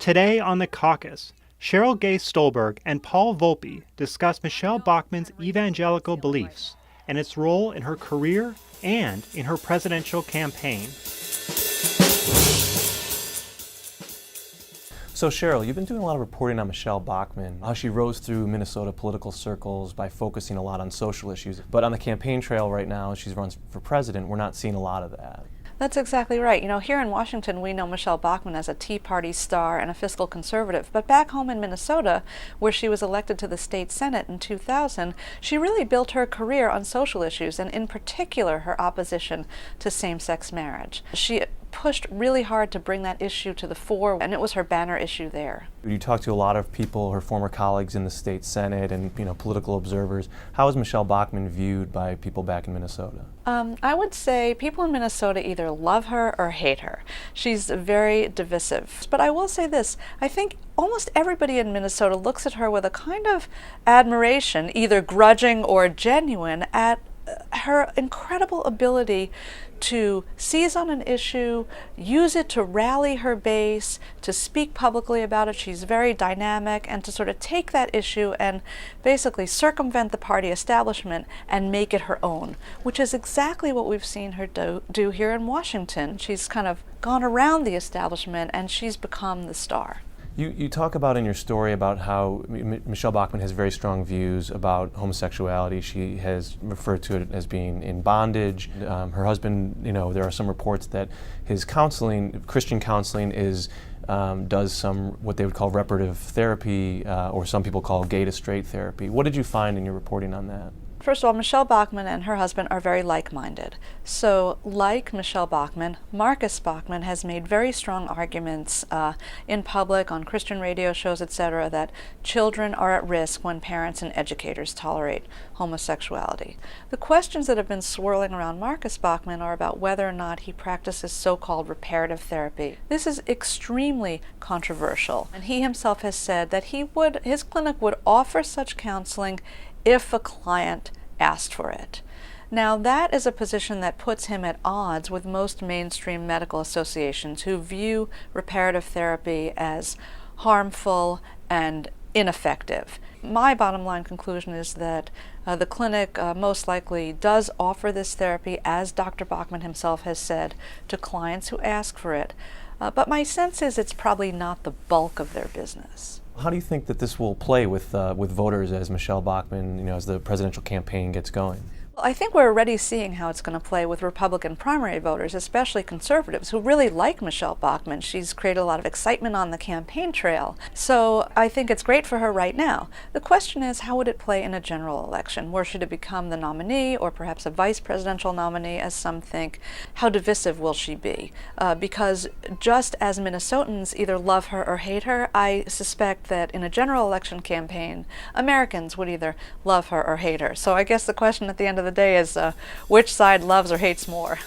Today on the Caucus, Cheryl Gay Stolberg and Paul Volpe discuss Michele Bachmann's evangelical beliefs and its role in her career and in her presidential campaign. So Cheryl, you've been doing a lot of reporting on Michele Bachmann, how she rose through Minnesota political circles by focusing a lot on social issues. But on the campaign trail right now, as she runs for president, we're not seeing a lot of that. That's exactly right. Here in Washington, we know Michele Bachmann as a Tea Party star and a fiscal conservative. But back home in Minnesota, where she was elected to the state Senate in 2000, she really built her career on social issues, and in particular, her opposition to same-sex marriage. She pushed really hard to bring that issue to the fore, and it was her banner issue there. You talked to a lot of people, her former colleagues in the state Senate and political observers. How is Michele Bachmann viewed by people back in Minnesota? I would say people in Minnesota either love her or hate her. She's very divisive. But I will say this, I think almost everybody in Minnesota looks at her with a kind of admiration, either grudging or genuine, at her incredible ability to seize on an issue, use it to rally her base, to speak publicly about it. She's very dynamic, and to sort of take that issue and basically circumvent the party establishment and make it her own, which is exactly what we've seen her do here in Washington. She's kind of gone around the establishment and she's become the star. You talk about in your story about how Michele Bachmann has very strong views about homosexuality. She has referred to it as being in bondage. Her husband, there are some reports that his counseling, Christian counseling, does some what they would call reparative therapy, or some people call gay to straight therapy. What did you find in your reporting on that? First of all, Michele Bachmann and her husband are very like-minded. So, like Michele Bachmann, Marcus Bachmann has made very strong arguments in public, on Christian radio shows, etc., that children are at risk when parents and educators tolerate homosexuality. The questions that have been swirling around Marcus Bachmann are about whether or not he practices so-called reparative therapy. This is extremely controversial, and he himself has said that his clinic would offer such counseling if a client asked for it. Now, that is a position that puts him at odds with most mainstream medical associations who view reparative therapy as harmful and ineffective. My bottom line conclusion is that the clinic most likely does offer this therapy, as Dr. Bachmann himself has said, to clients who ask for it. But my sense is it's probably not the bulk of their business. How do you think that this will play with voters as Michele Bachmann, as the presidential campaign gets going? Well, I think we're already seeing how it's going to play with Republican primary voters, especially conservatives, who really like Michele Bachmann. She's created a lot of excitement on the campaign trail. So I think it's great for her right now. The question is, how would it play in a general election? Were she to become the nominee, or perhaps a vice presidential nominee, as some think? How divisive will she be? Because just as Minnesotans either love her or hate her, I suspect that in a general election campaign, Americans would either love her or hate her. So I guess the question at the end of the day is which side loves or hates more.